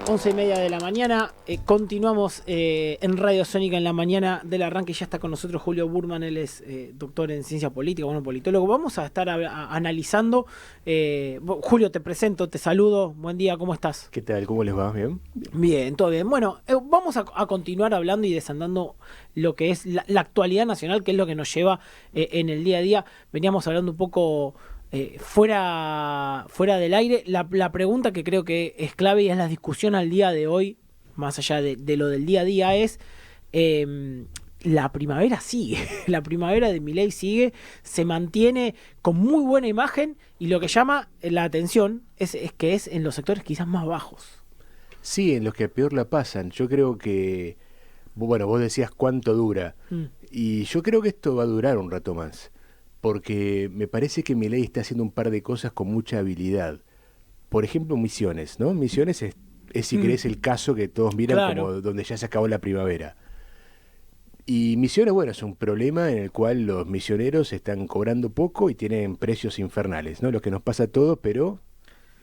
11:30 de la mañana, continuamos en Radio Sónica en la mañana del arranque. Ya está con nosotros Julio Burman, él es doctor en ciencia política, bueno, politólogo. Vamos a estar analizando. Julio, te presento, te saludo, buen día, ¿cómo estás? ¿Qué tal? ¿Cómo les va? ¿Bien? Bien, todo bien. Bueno, vamos a continuar hablando y desandando lo que es la actualidad nacional, que es lo que nos lleva en el día a día. Veníamos hablando un poco... fuera del aire, la pregunta que creo que es clave y es la discusión al día de hoy, más allá de lo del día a día, es la primavera sigue, la primavera de Milei sigue, se mantiene con muy buena imagen y lo que llama la atención es que es en los sectores quizás más bajos. Sí, en los que peor la pasan. Yo creo que, bueno, vos decías cuánto dura, y yo creo que esto va a durar un rato más. Porque me parece que Milei está haciendo un par de cosas con mucha habilidad. Por ejemplo, Misiones, ¿no? Misiones es si querés, el caso que todos miran, claro, como donde ya se acabó la primavera. Y Misiones, bueno, es un problema en el cual los misioneros están cobrando poco y tienen precios infernales, ¿no? Lo que nos pasa a todos, pero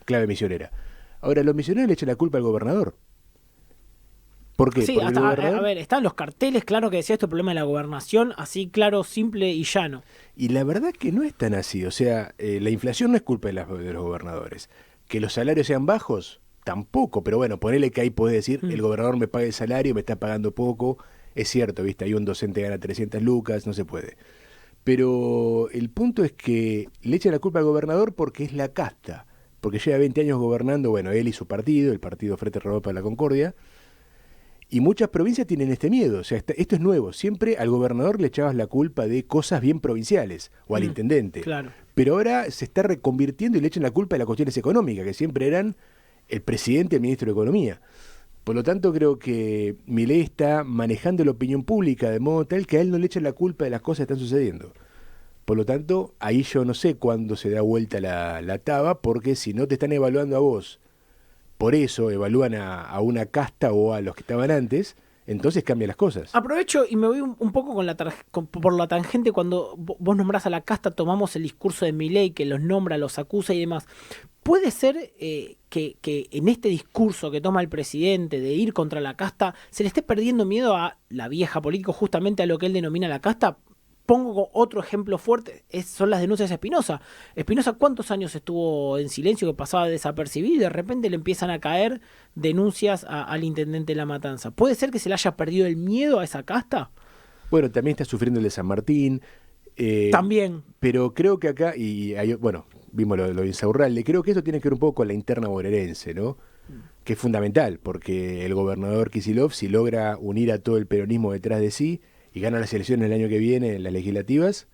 clave misionera. Ahora, los misioneros le echan la culpa al gobernador. ¿Por qué? Sí, Porque hasta, a ver, están los carteles, claro, que decía esto, el problema de la gobernación, así claro, simple y llano. Y la verdad que no es tan así, o sea, la inflación no es culpa de los gobernadores. Que los salarios sean bajos, tampoco, pero bueno, ponele que ahí podés decir, el gobernador me paga el salario, me está pagando poco, es cierto, ¿viste? Ahí un docente gana 300 lucas, no se puede. Pero el punto es que le echan la culpa al gobernador porque es la casta, porque lleva 20 años gobernando, bueno, él y su partido, el partido Frente Renovador para la Concordia. Y muchas provincias tienen este miedo, o sea, esto es nuevo. Siempre al gobernador le echabas la culpa de cosas bien provinciales, o al intendente. Claro. Pero ahora se está reconvirtiendo y le echan la culpa de las cuestiones económicas, que siempre eran el presidente y el ministro de Economía. Por lo tanto, creo que Milei está manejando la opinión pública de modo tal que a él no le echan la culpa de las cosas que están sucediendo. Por lo tanto, ahí yo no sé cuándo se da vuelta la taba, porque si no te están evaluando a vos, por eso evalúan a una casta o a los que estaban antes, entonces cambian las cosas. Aprovecho y me voy un poco por la tangente cuando vos nombrás a la casta, tomamos el discurso de Milei que los nombra, los acusa y demás. ¿Puede ser que en este discurso que toma el presidente de ir contra la casta se le esté perdiendo miedo a la vieja política, justamente a lo que él denomina la casta? Pongo otro ejemplo fuerte, son las denuncias a Espinosa. Espinosa, ¿cuántos años estuvo en silencio, que pasaba desapercibido y de repente le empiezan a caer denuncias al intendente de La Matanza? ¿Puede ser que se le haya perdido el miedo a esa casta? Bueno, también está sufriendo el de San Martín. También. Pero creo que acá, bueno, vimos lo de Insaurralde, creo que esto tiene que ver un poco con la interna bonaerense, ¿no? Que es fundamental, porque el gobernador Kicillof, si logra unir a todo el peronismo detrás de sí, y gana las elecciones el año que viene en las legislativas,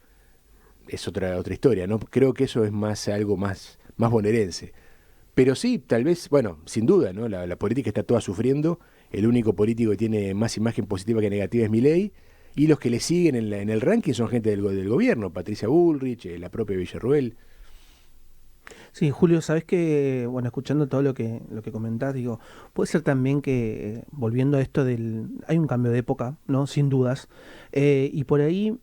es otra historia, ¿no? Creo que eso es algo más bonaerense. Pero sí, tal vez, bueno, sin duda, ¿no? La política está toda sufriendo, el único político que tiene más imagen positiva que negativa es Milei, y los que le siguen en el ranking son gente del gobierno, Patricia Bullrich, la propia Villarruel. Sí, Julio, sabes que, bueno, escuchando todo lo que comentás, digo, puede ser también que, volviendo a esto hay un cambio de época, ¿no? Sin dudas, y por ahí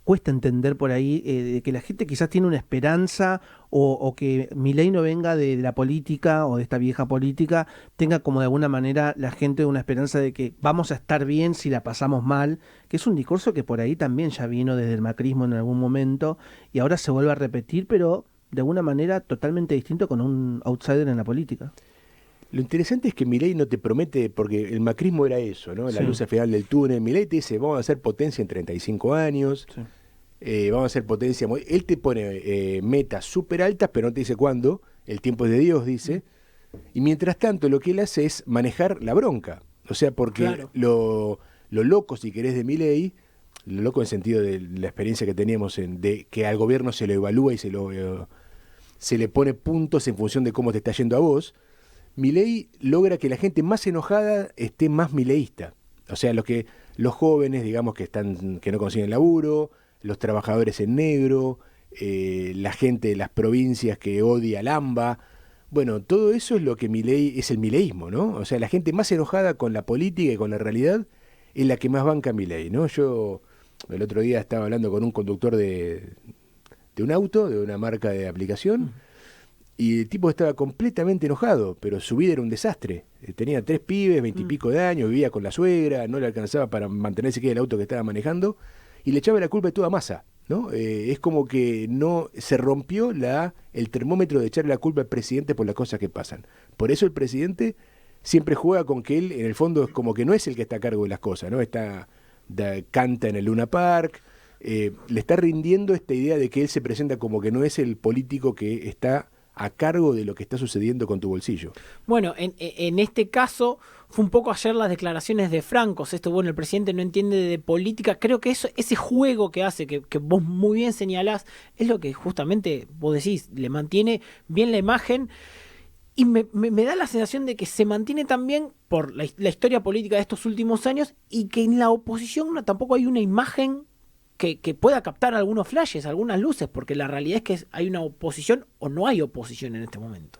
cuesta entender por ahí de que la gente quizás tiene una esperanza o que Milei no venga de la política o de esta vieja política, tenga como de alguna manera la gente una esperanza de que vamos a estar bien si la pasamos mal, que es un discurso que por ahí también ya vino desde el macrismo en algún momento y ahora se vuelve a repetir, pero de alguna manera totalmente distinto con un outsider en la política. Lo interesante es que Milei no te promete, porque el macrismo era eso, ¿no? La luz al final del túnel. Milei te dice, vamos a hacer potencia en 35 años, vamos a hacer potencia. Él te pone metas súper altas, pero no te dice cuándo, el tiempo es de Dios, dice. Y mientras tanto, lo que él hace es manejar la bronca. O sea, porque claro, lo loco, si querés, de Milei, lo loco en el sentido de la experiencia que teníamos de que al gobierno se lo evalúa y se le pone puntos en función de cómo te está yendo a vos, Milei logra que la gente más enojada esté más mileísta. O sea, los jóvenes, digamos, que no consiguen laburo, los trabajadores en negro, la gente de las provincias que odia al AMBA. Bueno, todo eso es lo que Milei es el mileísmo, ¿no? O sea, la gente más enojada con la política y con la realidad es la que más banca a Milei, ¿no? Yo el otro día estaba hablando con un conductor de un auto, de una marca de aplicación, Y el tipo estaba completamente enojado, pero su vida era un desastre. Tenía 3 pibes, 20 y pico de años, vivía con la suegra, no le alcanzaba para mantener siquiera el auto que estaba manejando, y le echaba la culpa de toda Massa, ¿no? Es como que no se rompió el termómetro de echarle la culpa al presidente por las cosas que pasan. Por eso el presidente siempre juega con que él, en el fondo, es como que no es el que está a cargo de las cosas, ¿no? Canta en el Luna Park, le está rindiendo esta idea de que él se presenta como que no es el político que está a cargo de lo que está sucediendo con tu bolsillo. Bueno, en este caso fue un poco ayer las declaraciones de Francos. Bueno, el presidente no entiende de política. Creo que ese juego que hace, que vos muy bien señalás, es lo que justamente vos decís, le mantiene bien la imagen. Y me da la sensación de que se mantiene también por la historia política de estos últimos años, y que en la oposición tampoco hay una imagen que pueda captar algunos flashes, algunas luces, porque la realidad es que hay una oposición o no hay oposición en este momento.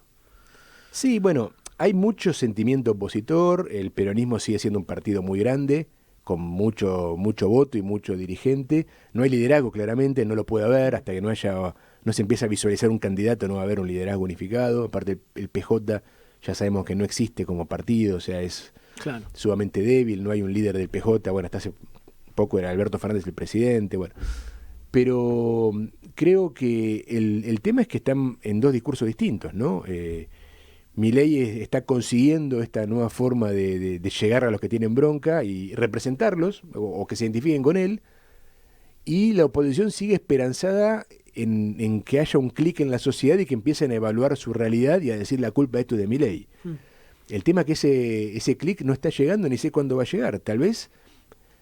Sí, bueno, hay mucho sentimiento opositor, el peronismo sigue siendo un partido muy grande, con mucho voto y mucho dirigente, no hay liderazgo claramente, no lo puede haber, hasta que no se empieza a visualizar un candidato, no va a haber un liderazgo unificado, aparte el PJ ya sabemos que no existe como partido, o sea, es sumamente débil, no hay un líder del PJ, bueno, hasta hace poco era Alberto Fernández el presidente, bueno. Pero creo que el tema es que están en 2 discursos distintos, ¿no? Milei está consiguiendo esta nueva forma de llegar a los que tienen bronca y representarlos, o que se identifiquen con él, y la oposición sigue esperanzada en que haya un clic en la sociedad y que empiecen a evaluar su realidad y a decir la culpa de esto de Milei. El tema es que ese clic no está llegando, ni sé cuándo va a llegar. Tal vez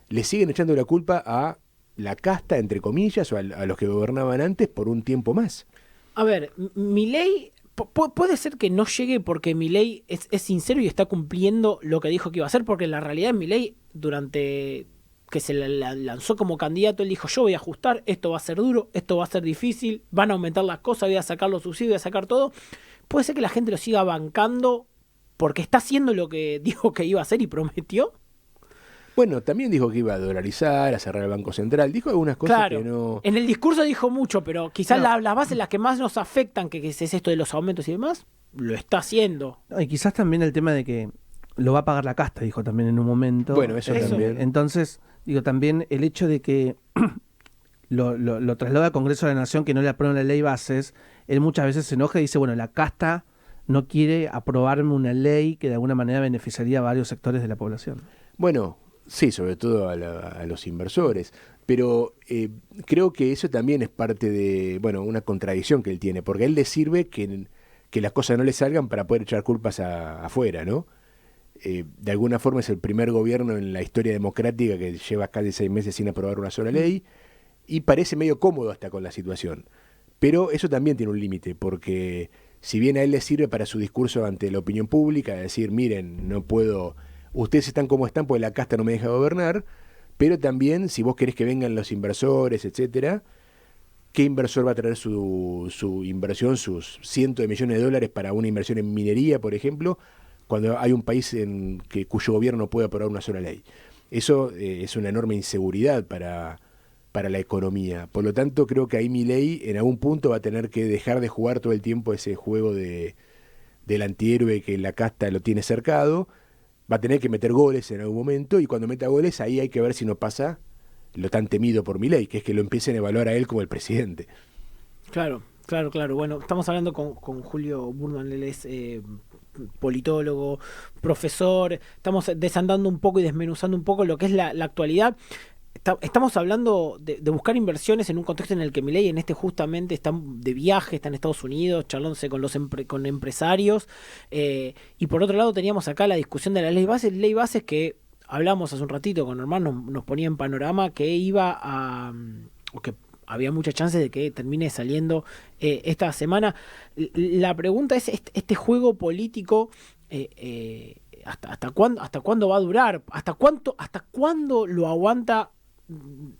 le siguen echando la culpa a la casta, entre comillas, o a los que gobernaban antes por un tiempo más. A ver, Milei puede ser que no llegue porque Milei es sincero y está cumpliendo lo que dijo que iba a hacer, porque la realidad es Milei, durante que se lanzó como candidato, él dijo: yo voy a ajustar, esto va a ser duro, esto va a ser difícil, van a aumentar las cosas, voy a sacar los subsidios, voy a sacar todo. Puede ser que la gente lo siga bancando porque está haciendo lo que dijo que iba a hacer y prometió. Bueno, también dijo que iba a dolarizar, a cerrar el Banco Central. Dijo algunas cosas que no... En el discurso dijo mucho, pero quizás las bases, las que más nos afectan, que es esto de los aumentos y demás, lo está haciendo. Y quizás también el tema de que lo va a pagar la casta, dijo también en un momento. Bueno, eso también. Entonces, digo, también el hecho de que lo traslada al Congreso de la Nación, que no le aprueban la ley bases, él muchas veces se enoja y dice, bueno, la casta no quiere aprobarme una ley que de alguna manera beneficiaría a varios sectores de la población. Bueno, sí, sobre todo a los inversores, pero creo que eso también es parte de, bueno, una contradicción que él tiene, porque a él le sirve que las cosas no le salgan para poder echar culpas afuera, ¿no? De alguna forma es el primer gobierno en la historia democrática que lleva casi 6 meses sin aprobar una sola ley, y parece medio cómodo hasta con la situación. Pero eso también tiene un límite, porque si bien a él le sirve para su discurso ante la opinión pública, decir, miren, no puedo... Ustedes están como están porque la casta no me deja gobernar, pero también si vos querés que vengan los inversores, etcétera, ¿qué inversor va a traer su inversión, sus cientos de millones de dólares para una inversión en minería, por ejemplo, cuando hay un país cuyo gobierno no puede aprobar una sola ley? Eso es una enorme inseguridad para la economía. Por lo tanto, creo que ahí Milei en algún punto va a tener que dejar de jugar todo el tiempo ese juego del antihéroe que la casta lo tiene cercado. Va a tener que meter goles en algún momento, y cuando meta goles ahí hay que ver si no pasa lo tan temido por Milei, que es que lo empiecen a evaluar a él como el presidente. Claro. Bueno, estamos hablando con Julio Burman, él es politólogo, profesor, estamos desandando un poco y desmenuzando un poco lo que es la actualidad. Estamos hablando de buscar inversiones en un contexto en el que Milei en justamente está de viaje, está en Estados Unidos, charlándose con empresarios, y por otro lado teníamos acá la discusión de la ley bases que hablamos hace un ratito con Norman, nos ponía en panorama que o que había muchas chances de que termine saliendo esta semana. La pregunta es, este juego político, ¿hasta cuándo va a durar? ¿Hasta cuándo lo aguanta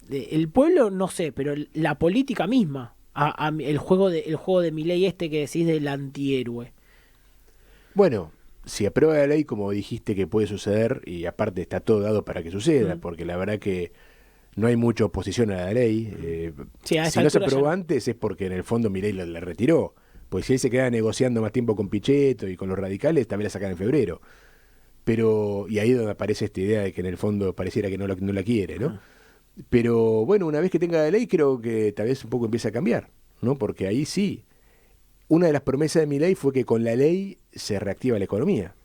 el pueblo? No sé, pero la política misma, el juego de Milei que decís del antihéroe. Bueno, si aprueba la ley, como dijiste que puede suceder, y aparte está todo dado para que suceda, porque la verdad que no hay mucha oposición a la ley. Si no se aprobó antes es porque en el fondo Milei le retiró, Pues si él se queda negociando más tiempo con Pichetto y con los radicales, también la sacan en febrero. Pero, y ahí es donde aparece esta idea de que en el fondo pareciera que no la quiere, ¿no? Pero bueno, una vez que tenga la ley, creo que tal vez un poco empieza a cambiar, ¿no? Porque ahí sí. Una de las promesas de Milei fue que con la ley se reactiva la economía.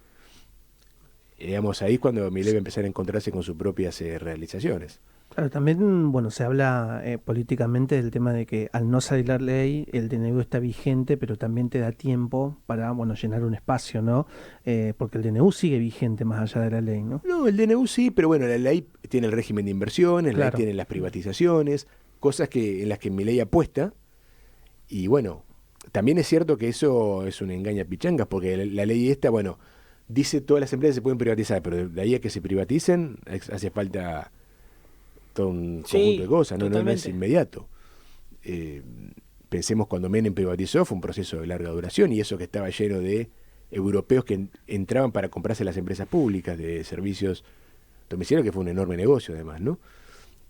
Digamos, ahí es cuando Milei va a empezar a encontrarse con sus propias realizaciones. Claro, también, bueno, se habla políticamente del tema de que al no salir la ley, el DNU está vigente, pero también te da tiempo para, bueno, llenar un espacio, ¿no? Porque el DNU sigue vigente más allá de la ley, ¿no? No, el DNU sí, pero bueno, la ley tiene el régimen de inversiones, la ley Claro. tiene las privatizaciones, cosas en las que Milei apuesta. Y bueno, también es cierto que eso es un engaña pichangas, porque la ley esta, bueno, dice todas las empresas se pueden privatizar, pero de ahí a que se privaticen hace falta todo un Sí, conjunto de cosas, no es totalmente. inmediato. Pensemos cuando Menem privatizó, fue un proceso de larga duración y eso que estaba lleno de europeos que entraban para comprarse las empresas públicas de servicios domiciliarios, que fue un enorme negocio además, ¿no?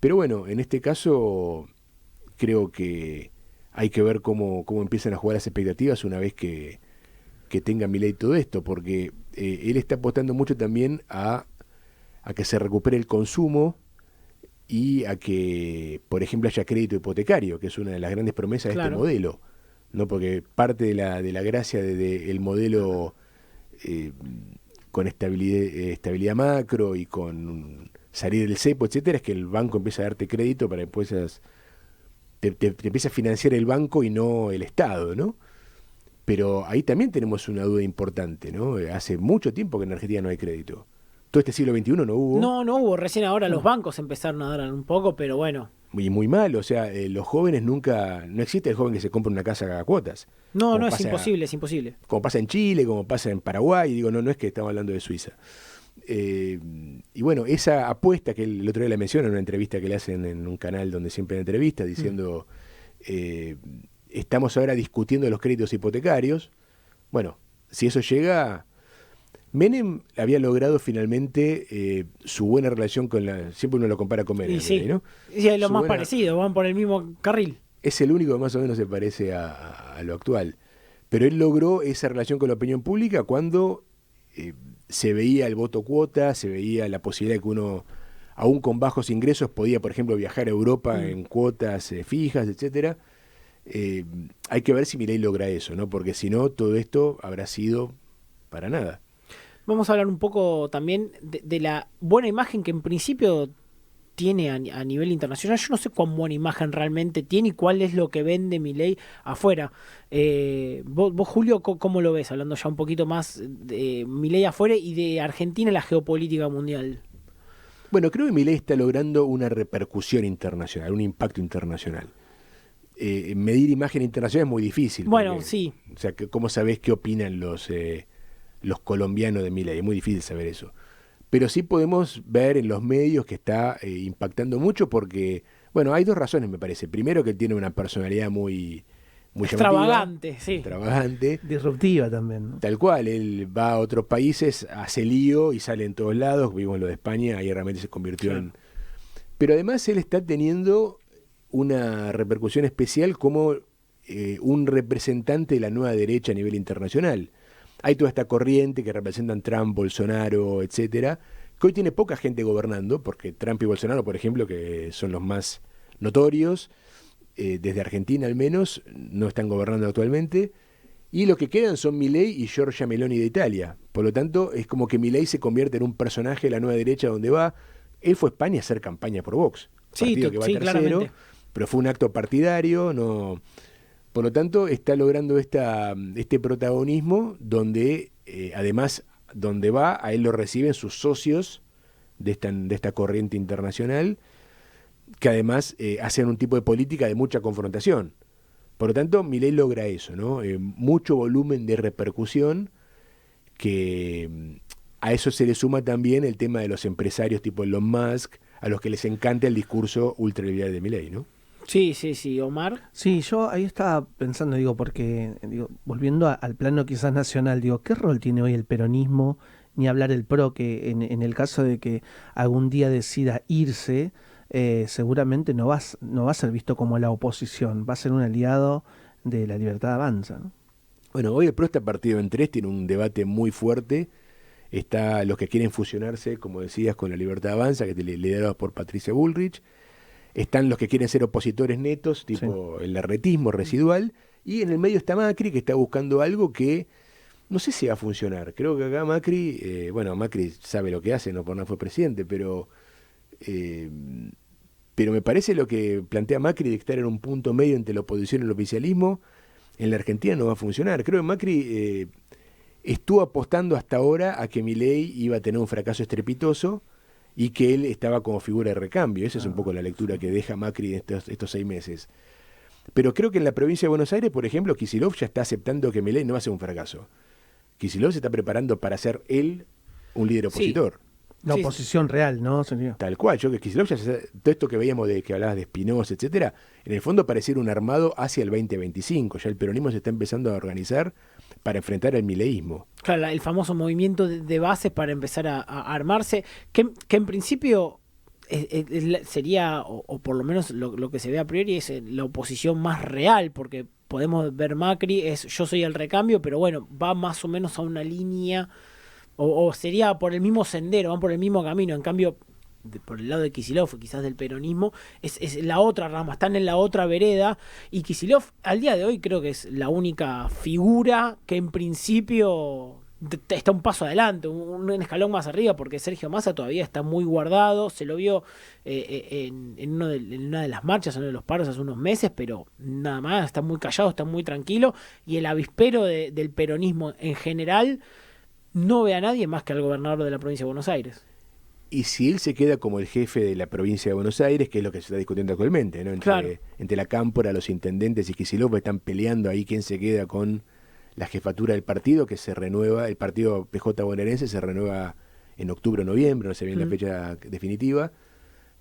Pero bueno, en este caso creo que hay que ver cómo empiezan a jugar las expectativas una vez que tenga Milei todo esto, porque él está apostando mucho también a que se recupere el consumo y a que, por ejemplo, haya crédito hipotecario, que es una de las grandes promesas de Claro. este modelo, ¿no? Porque parte de la gracia del modelo eh, con estabilidad macro y con salir del cepo, etcétera, es que el banco empieza a darte crédito para que puedas te empieza a financiar el banco y no el Estado, ¿no? Pero ahí también tenemos una duda importante, ¿no? Hace mucho tiempo que en Argentina no hay crédito. Todo este siglo XXI no hubo. No hubo. Recién ahora los bancos empezaron a dar un poco, pero bueno. Y muy mal, o sea, los jóvenes nunca... No existe el joven que se compra una casa a cuotas. No, Como es pasa- imposible, es imposible. Como pasa en Chile, como pasa en Paraguay, digo, no es que estamos hablando de Suiza. Y bueno, esa apuesta que el otro día la menciona en una entrevista que le hacen en un canal donde siempre hay entrevistas, diciendo, estamos ahora discutiendo los créditos hipotecarios. Bueno, si eso llega, Menem había logrado finalmente su buena relación con siempre uno lo compara con Menem, Y sí, ¿no? y es lo Su más buena- parecido, van por el mismo carril. Es el único que más o menos se parece a lo actual. Pero él logró esa relación con la opinión pública cuando se veía el voto cuota, se veía la posibilidad de que uno, aún con bajos ingresos, podía, por ejemplo, viajar a Europa en cuotas fijas, etcétera. Hay que ver si Milei logra eso, ¿no? Porque si no, todo esto habrá sido para nada. Vamos a hablar un poco también de la buena imagen que en principio tiene a nivel internacional. Yo no sé cuán buena imagen realmente tiene y cuál es lo que vende Milei afuera. Vos, Julio, ¿cómo lo ves? Hablando ya un poquito más de Milei afuera y de Argentina en la geopolítica mundial. Bueno, creo que Milei está logrando una repercusión internacional, un impacto internacional. Medir imagen internacional es muy difícil. Bueno, porque, sí. O sea, ¿cómo sabés qué opinan los colombianos de Milei? Es muy difícil saber eso. Pero sí podemos ver en los medios que está impactando mucho porque, bueno, hay dos razones me parece. Primero que él tiene una personalidad muy Extravagante, sí. extravagante, Disruptiva también, ¿no? tal cual. Él va a otros países, hace lío y sale en todos lados. Vimos lo de España, ahí realmente se convirtió Claro. en... Pero además él está teniendo una repercusión especial como un representante de la nueva derecha a nivel internacional. Hay toda esta corriente que representan Trump, Bolsonaro, etcétera, que hoy tiene poca gente gobernando, porque Trump y Bolsonaro, por ejemplo, que son los más notorios, desde Argentina al menos, no están gobernando actualmente, y lo que quedan son Milei y Giorgia Meloni de Italia. Por lo tanto, es como que Milei se convierte en un personaje de la nueva derecha donde va. Él fue a España a hacer campaña por Vox, Sí, partido que va sí, tercero, claramente. pero fue un acto partidario, no... Por lo tanto, está logrando este protagonismo donde, además, donde va, a él lo reciben sus socios de esta corriente internacional, que además hacen un tipo de política de mucha confrontación. Por lo tanto, Milei logra eso, ¿no? Mucho volumen de repercusión, que a eso se le suma también el tema de los empresarios tipo Elon Musk, a los que les encanta el discurso ultraliberal de Milei, ¿no? Sí, Omar. Sí, yo ahí estaba pensando, digo, porque, digo, volviendo al plano quizás nacional, digo, ¿qué rol tiene hoy el peronismo? Ni hablar el PRO, que en el caso de que algún día decida irse, seguramente no va a ser visto como la oposición, va a ser un aliado de la Libertad Avanza, ¿no? Bueno, hoy el PRO está partido en tres, tiene un debate muy fuerte. Está los que quieren fusionarse, como decías, con la Libertad Avanza, que es liderados por Patricia Bullrich. Están los que quieren ser opositores netos, tipo el larretismo residual. Y en el medio está Macri, que está buscando algo que no sé si va a funcionar. Creo que acá Macri, Macri sabe lo que hace, no por nada fue presidente, pero me parece lo que plantea Macri de estar en un punto medio entre la oposición y el oficialismo, en la Argentina no va a funcionar. Creo que Macri estuvo apostando hasta ahora a que Milei iba a tener un fracaso estrepitoso y que él estaba como figura de recambio. Esa es un poco la lectura que deja Macri en estos 6 meses. Pero creo que en la provincia de Buenos Aires, por ejemplo, Kicillof ya está aceptando que Milei no va a ser un fracaso. Kicillof se está preparando para ser él un líder opositor. Sí. La oposición real, ¿no? Sería. Tal cual, yo que Kicillof ya todo esto que veíamos de que hablabas de Espinosa, etcétera, en el fondo pareciera un armado hacia el 2025. Ya el peronismo se está empezando a organizar para enfrentar al mileísmo. Claro, el famoso movimiento de bases para empezar a armarse, que en principio sería, o por lo menos lo que se ve a priori, es la oposición más real, porque podemos ver Macri, yo soy el recambio, pero bueno, va más o menos a una línea, o sería por el mismo sendero, van por el mismo camino. En cambio, por el lado de Kicillof, quizás del peronismo, es la otra rama, están en la otra vereda, y Kicillof al día de hoy creo que es la única figura que en principio está un paso adelante, un escalón más arriba, porque Sergio Massa todavía está muy guardado. Se lo vio en una de las marchas, en uno de los paros hace unos meses, pero nada más, está muy callado, está muy tranquilo, y el avispero del peronismo en general no ve a nadie más que al gobernador de la provincia de Buenos Aires. Y si él se queda como el jefe de la provincia de Buenos Aires, que es lo que se está discutiendo actualmente, ¿no? Entre la cámpora, los intendentes y Kicillof están peleando ahí quién se queda con la jefatura del partido, que se renueva, el partido PJ bonaerense se renueva en octubre o noviembre, no sé bien la fecha definitiva,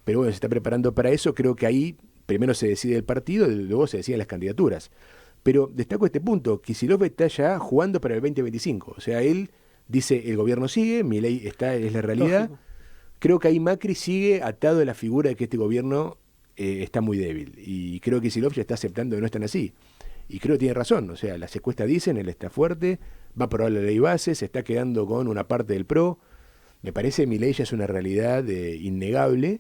pero bueno, se está preparando para eso. Creo que ahí primero se decide el partido y luego se deciden las candidaturas. Pero destaco este punto, Kicillof está ya jugando para el 2025, o sea, él dice, el gobierno sigue, Milei es la realidad. Lógico. Creo que ahí Macri sigue atado a la figura de que este gobierno está muy débil, y creo que Kicillof ya está aceptando que no están así. Y creo que tiene razón, o sea, las encuestas dicen, él está fuerte, va a aprobar la ley base, se está quedando con una parte del PRO. Me parece que Milei ya es una realidad innegable,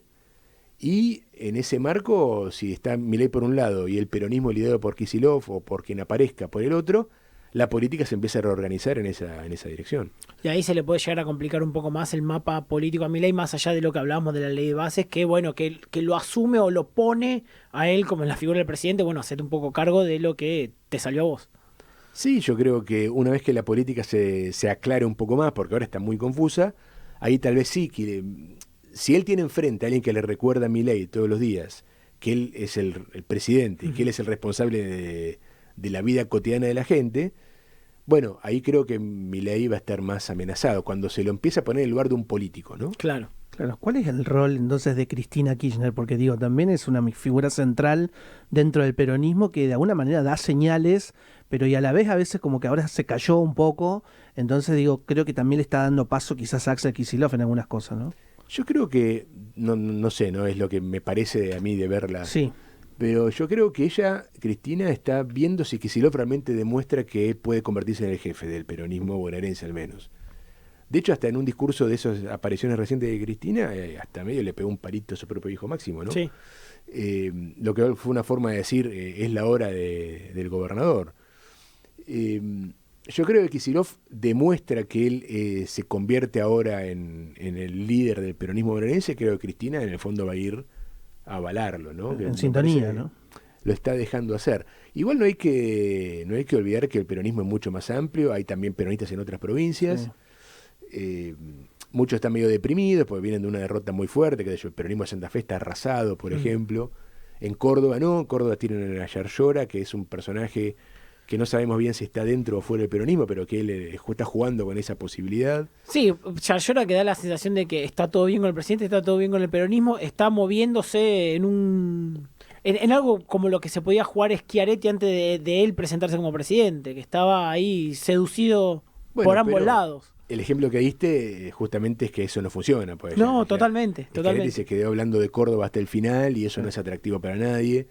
y en ese marco, si está Milei por un lado y el peronismo liderado por Kicillof o por quien aparezca por el otro, la política se empieza a reorganizar en esa dirección. Y ahí se le puede llegar a complicar un poco más el mapa político a Milei, más allá de lo que hablábamos de la ley de bases, que bueno, que lo asume o lo pone a él como en la figura del presidente. Bueno, hacete un poco cargo de lo que te salió a vos. Sí, yo creo que una vez que la política se aclare un poco más, porque ahora está muy confusa, ahí tal vez sí, que si él tiene enfrente a alguien que le recuerda a Milei todos los días, que él es el presidente y que él es el responsable de la vida cotidiana de la gente, bueno, ahí creo que Milei va a estar más amenazado, cuando se lo empieza a poner en el lugar de un político, ¿no? Claro. ¿Cuál es el rol entonces de Cristina Kirchner? Porque digo, también es una figura central dentro del peronismo que de alguna manera da señales, pero y a la vez a veces como que ahora se cayó un poco. Entonces digo, creo que también le está dando paso quizás a Axel Kicillof en algunas cosas, ¿no? Yo creo que, no sé, no es lo que me parece a mí de verla. Sí. Pero yo creo que Cristina, está viendo si Kicillof realmente demuestra que puede convertirse en el jefe del peronismo bonaerense al menos. De hecho, hasta en un discurso de esas apariciones recientes de Cristina, hasta medio le pegó un palito a su propio hijo Máximo, ¿no? Sí. Lo que fue una forma de decir, es la hora del gobernador. Yo creo que Kicillof demuestra que él se convierte ahora en el líder del peronismo bonaerense. Creo que Cristina en el fondo va a ir a avalarlo, ¿no? En sintonía, ¿no? Lo está dejando hacer. Igual no hay que olvidar que el peronismo es mucho más amplio, hay también peronistas en otras provincias. Sí. Muchos están medio deprimidos porque vienen de una derrota muy fuerte, que el peronismo de Santa Fe está arrasado, por ejemplo. En Córdoba no, en Córdoba tienen a Yarlora, que es un personaje que no sabemos bien si está dentro o fuera del peronismo, pero que él está jugando con esa posibilidad. Sí, Yarlora, que da la sensación de que está todo bien con el presidente, está todo bien con el peronismo, está moviéndose en algo como lo que se podía jugar Schiaretti antes de él presentarse como presidente, que estaba ahí seducido por ambos lados. El ejemplo que diste justamente es que eso no funciona. Pues, no, totalmente. Schiaretti se quedó hablando de Córdoba hasta el final y eso no es atractivo para nadie.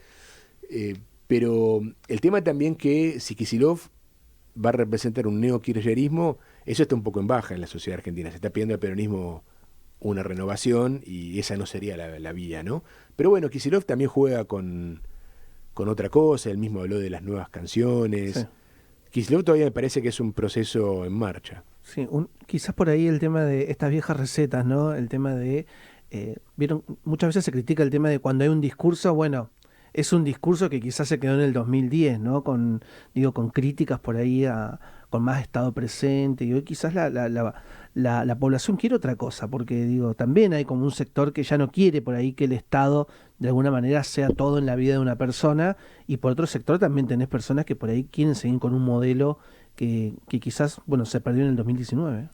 Pero el tema también que si Kicillof va a representar un neokirchnerismo, eso está un poco en baja en la sociedad argentina. Se está pidiendo al peronismo una renovación y esa no sería la vía, ¿no? Pero bueno, Kicillof también juega con otra cosa, él mismo habló de las nuevas canciones. Sí. Kicillof todavía me parece que es un proceso en marcha. Sí, quizás por ahí el tema de estas viejas recetas, ¿no? El tema de, vieron, muchas veces se critica el tema de cuando hay un discurso, bueno, es un discurso que quizás se quedó en el 2010, ¿no? Con críticas por ahí con más estado presente, y hoy quizás la población quiere otra cosa, porque digo, también hay como un sector que ya no quiere por ahí que el Estado de alguna manera sea todo en la vida de una persona, y por otro sector también tenés personas que por ahí quieren seguir con un modelo que quizás, bueno, se perdió en el 2019.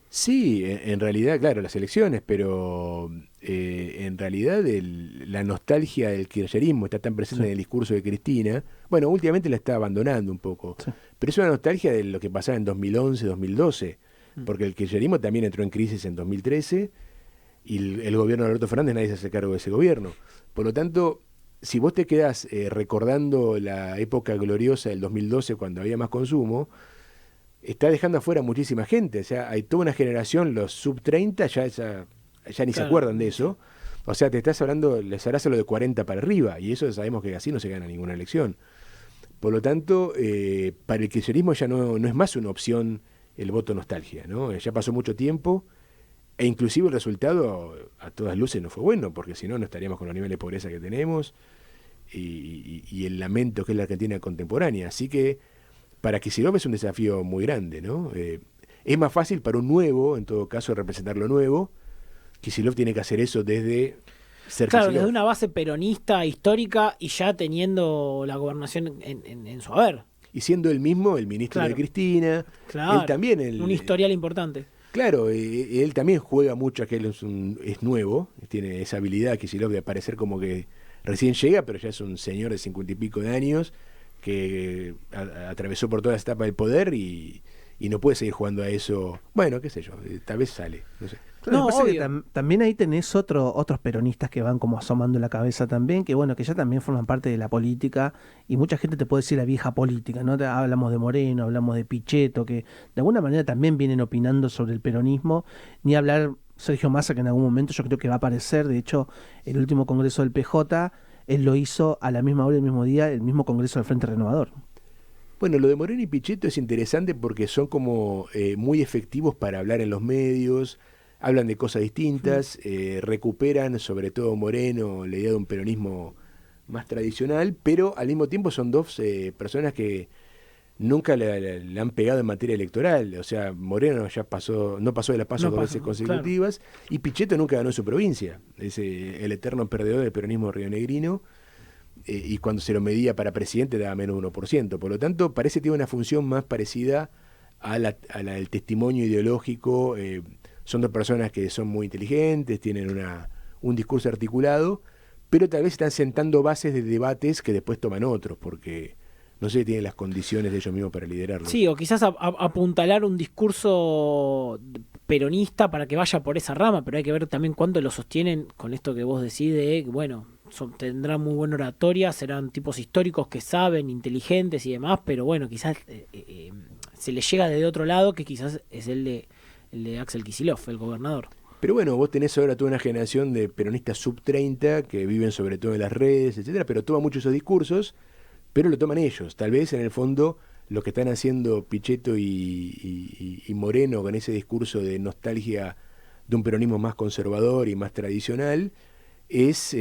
Sí, en realidad, claro, las elecciones, pero en realidad la nostalgia del kirchnerismo está tan presente Sí. en el discurso de Cristina. Bueno, últimamente la está abandonando un poco, Sí. pero es una nostalgia de lo que pasaba en 2011, 2012, porque el kirchnerismo también entró en crisis en 2013 y el gobierno de Alberto Fernández nadie se hace cargo de ese gobierno. Por lo tanto, si vos te quedás recordando la época gloriosa del 2012 cuando había más consumo, está dejando afuera muchísima gente. O sea, hay toda una generación, los sub 30, ya ni se Claro. acuerdan de eso. O sea, te estás hablando, les harás lo de 40 para arriba, y eso sabemos que así no se gana ninguna elección. Por lo tanto, para el kirchnerismo ya no es más una opción el voto nostalgia, ¿no? Ya pasó mucho tiempo, e inclusive el resultado a todas luces no fue bueno, porque si no, no estaríamos con los niveles de pobreza que tenemos y el lamento que es la Argentina contemporánea. Así que para Kicillof es un desafío muy grande, ¿no? Es más fácil para un nuevo, en todo caso, representar lo nuevo. Kicillof tiene que hacer eso desde ser Claro, Kicillof. desde una base peronista histórica y ya teniendo la gobernación en su haber. Y siendo él mismo el ministro Claro. de Cristina, Claro. él también... Un historial importante. Claro, él también juega mucho a que él es nuevo, tiene esa habilidad Kicillof de parecer como que recién llega, pero ya es un señor de 50 y pico de años que atravesó por toda esa etapa del poder y no puede seguir jugando a eso. Bueno, qué sé yo, tal vez sale, no sé. Claro, No, me parece que obvio. también ahí tenés otros peronistas que van como asomando la cabeza también, que bueno, que ya también forman parte de la política, y mucha gente te puede decir la vieja política, ¿no? Hablamos de Moreno, hablamos de Pichetto, que de alguna manera también vienen opinando sobre el peronismo, ni hablar Sergio Massa, que en algún momento yo creo que va a aparecer. De hecho, el último congreso del PJ, él lo hizo a la misma hora, el mismo día, el mismo congreso del Frente Renovador. Bueno, lo de Moreno y Pichetto es interesante porque son como muy efectivos para hablar en los medios, hablan de cosas distintas, recuperan, sobre todo Moreno, la idea de un peronismo más tradicional, pero al mismo tiempo son dos personas que nunca le han pegado en materia electoral. O sea, Moreno ya no pasó de las pasos No dos pasó, veces consecutivas, y Pichetto nunca ganó en su provincia. Es el eterno perdedor del peronismo rionegrino, y cuando se lo medía para presidente daba menos de 1%. Por lo tanto, parece que tiene una función más parecida a la del testimonio ideológico. Son dos personas que son muy inteligentes, tienen un discurso articulado, pero tal vez están sentando bases de debates que después toman otros, porque no sé si tienen las condiciones de ellos mismos para liderarlo. Sí, o quizás apuntalar un discurso peronista para que vaya por esa rama, pero hay que ver también cuánto lo sostienen con esto que vos decís de, bueno, tendrán muy buena oratoria, serán tipos históricos que saben, inteligentes y demás, pero bueno, quizás se les llega desde otro lado, que quizás es el de Axel Kicillof, el gobernador. Pero bueno, vos tenés ahora toda una generación de peronistas sub 30 que viven sobre todo en las redes, etcétera, pero toman mucho esos discursos, pero lo toman ellos. Tal vez en el fondo lo que están haciendo Pichetto y Moreno con ese discurso de nostalgia de un peronismo más conservador y más tradicional es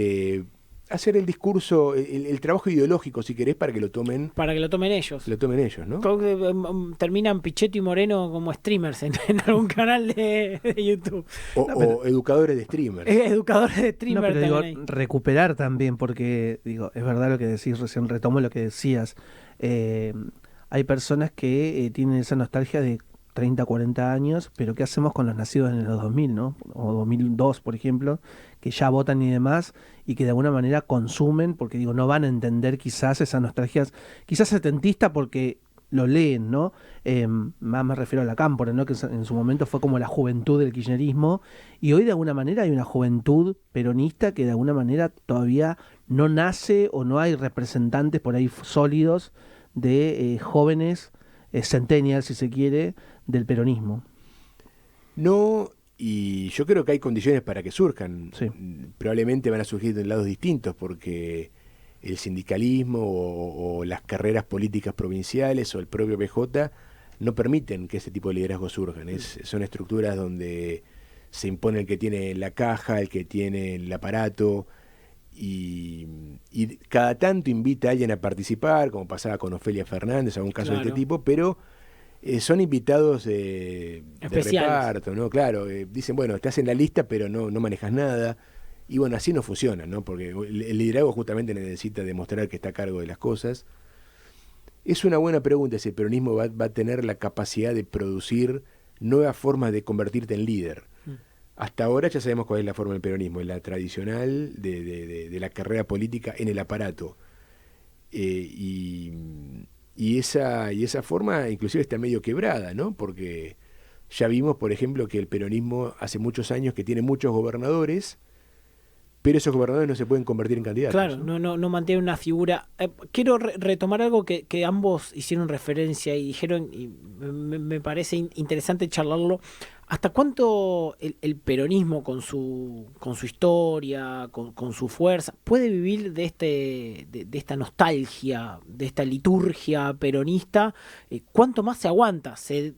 hacer el discurso, el trabajo ideológico, si querés, para que lo tomen ellos, ¿no? Terminan Pichetto y Moreno como streamers en algún canal de YouTube. O educadores de streamers. Educadores de No, streamers pero digo, también ahí. recuperar también, porque digo, es verdad lo que decís recién, retomo lo que decías. Hay personas que tienen esa nostalgia de 30, 40 años, pero ¿qué hacemos con los nacidos en los 2000, ¿no? O 2002, por ejemplo, que ya votan y demás, y que de alguna manera consumen, porque digo, no van a entender quizás esas nostalgias, quizás setentista porque lo leen, ¿no? Más me refiero a la Cámpora, ¿no? Que en su momento fue como la juventud del kirchnerismo, y hoy de alguna manera hay una juventud peronista que de alguna manera todavía no nace o no hay representantes por ahí sólidos de jóvenes centennial, si se quiere, del peronismo. No, y yo creo que hay condiciones para que surjan. Sí. Probablemente van a surgir de lados distintos, porque el sindicalismo o las carreras políticas provinciales o el propio PJ no permiten que ese tipo de liderazgos surjan. Son estructuras donde se impone el que tiene la caja, el que tiene el aparato, y cada tanto invita a alguien a participar, como pasaba con Ofelia Fernández, algún caso de este tipo, pero son invitados de reparto, ¿no? Claro, dicen, bueno, estás en la lista, pero no manejas nada. Y bueno, así no funciona, ¿no? Porque el liderazgo justamente necesita demostrar que está a cargo de las cosas. Es una buena pregunta si el peronismo va a tener la capacidad de producir nuevas formas de convertirte en líder. Hasta ahora ya sabemos cuál es la forma del peronismo, es la tradicional de la carrera política en el aparato. Y esa forma inclusive está medio quebrada, ¿no? Porque ya vimos, por ejemplo, que el peronismo hace muchos años que tiene muchos gobernadores, pero esos gobernadores no se pueden convertir en candidatos. Claro, no mantiene una figura. Quiero retomar algo que ambos hicieron referencia y dijeron, y me parece interesante charlarlo. ¿Hasta cuánto el peronismo con su historia, con su fuerza, puede vivir de esta nostalgia, de esta liturgia peronista? ¿Cuánto más se aguanta? ¿Se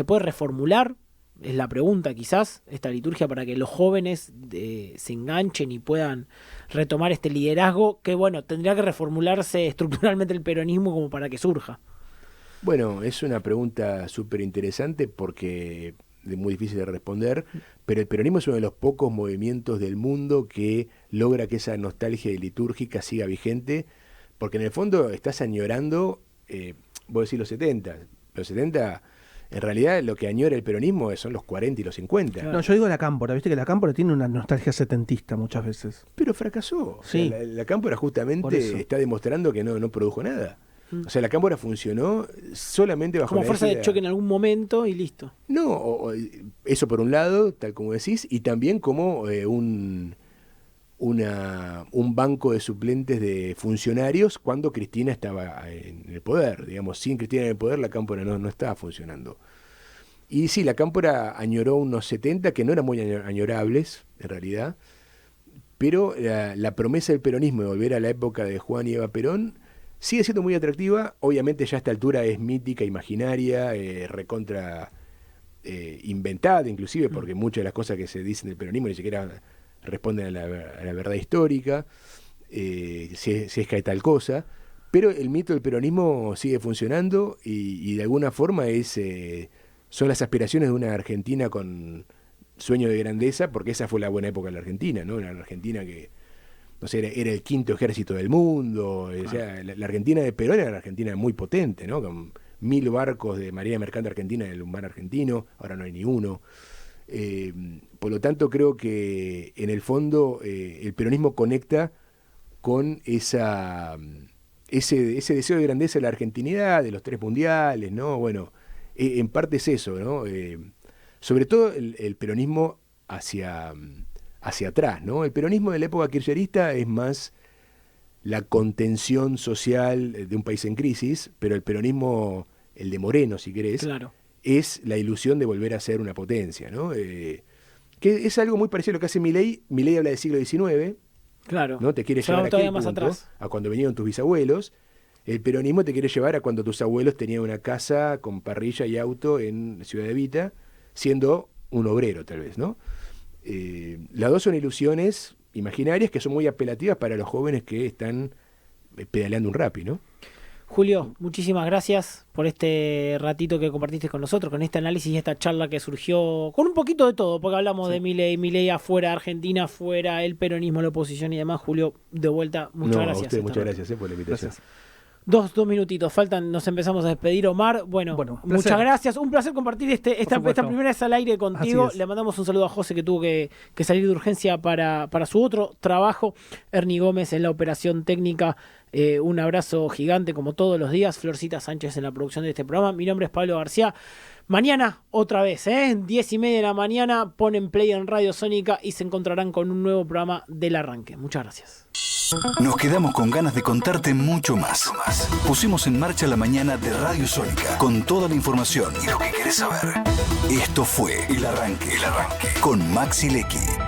puede reformular? Es la pregunta, quizás, esta liturgia, para que los jóvenes se enganchen y puedan retomar este liderazgo que, bueno, tendría que reformularse estructuralmente el peronismo como para que surja. Bueno, es una pregunta súper interesante porque es muy difícil de responder, pero el peronismo es uno de los pocos movimientos del mundo que logra que esa nostalgia litúrgica siga vigente, porque en el fondo estás añorando, vos decís los 70. Los 70, en realidad lo que añora el peronismo son los 40 y los 50. No, yo digo la Cámpora, viste que la Cámpora tiene una nostalgia setentista muchas veces. Pero fracasó. Sí. O sea, la Cámpora justamente está demostrando que no produjo nada. O sea, la Cámpora funcionó solamente bajo como la fuerza égida de choque en algún momento y listo. No, eso por un lado, tal como decís, y también como un banco de suplentes de funcionarios cuando Cristina estaba en el poder. Digamos, sin Cristina en el poder la Cámpora no estaba funcionando. Y sí, la Cámpora añoró unos 70 que no eran muy añorables, en realidad, pero la promesa del peronismo de volver a la época de Juan y Eva Perón sigue siendo muy atractiva. Obviamente ya a esta altura es mítica, imaginaria, recontra inventada inclusive, porque muchas de las cosas que se dicen del peronismo ni siquiera responden a la verdad histórica, si es que hay tal cosa. Pero el mito del peronismo sigue funcionando y de alguna forma son las aspiraciones de una Argentina con sueño de grandeza, porque esa fue la buena época de la Argentina, ¿no? Una Argentina que, no sé, era el quinto ejército del mundo. O sea, la Argentina de Perón era una Argentina muy potente, ¿no? Con 1000 barcos de Marina Mercante Argentina en el mar argentino, ahora no hay ni uno. Por lo tanto, creo que en el fondo el peronismo conecta con ese deseo de grandeza de la argentinidad, de los 3 mundiales, ¿no? Bueno, en parte es eso, ¿no? Sobre todo el peronismo hacia atrás, ¿no? El peronismo de la época kirchnerista es más la contención social de un país en crisis, pero el peronismo, el de Moreno, si querés, claro, es la ilusión de volver a ser una potencia, ¿no? Que es algo muy parecido a lo que hace Milei. Milei habla del siglo XIX, claro, ¿no? Te quiere llevar a aquel punto, a cuando vinieron tus bisabuelos. El peronismo te quiere llevar a cuando tus abuelos tenían una casa con parrilla y auto en Ciudad Evita, siendo un obrero tal vez, ¿no? Las dos son ilusiones imaginarias que son muy apelativas para los jóvenes que están pedaleando un Rappi, ¿no? Julio, muchísimas gracias por este ratito que compartiste con nosotros, con este análisis y esta charla que surgió con un poquito de todo, porque hablamos de Milei afuera, Argentina afuera, el peronismo, la oposición y demás. Julio, de vuelta, muchas gracias. A usted, muchas gracias por la invitación. Gracias. Dos minutitos, faltan, nos empezamos a despedir, Omar. Bueno muchas gracias, un placer compartir esta primera vez al aire contigo. Le mandamos un saludo a José, que tuvo que salir de urgencia para su otro trabajo. Ernie Gómez en la operación técnica. Un abrazo gigante como todos los días. Florcita Sánchez en la producción de este programa. Mi nombre es Pablo García. Mañana, otra vez, 10:30 de la mañana, ponen play en Radio Sónica y se encontrarán con un nuevo programa del arranque. Muchas gracias. Nos quedamos con ganas de contarte mucho más. Pusimos en marcha la mañana de Radio Sónica con toda la información y lo que querés saber. Esto fue El Arranque con Maxi Lecky.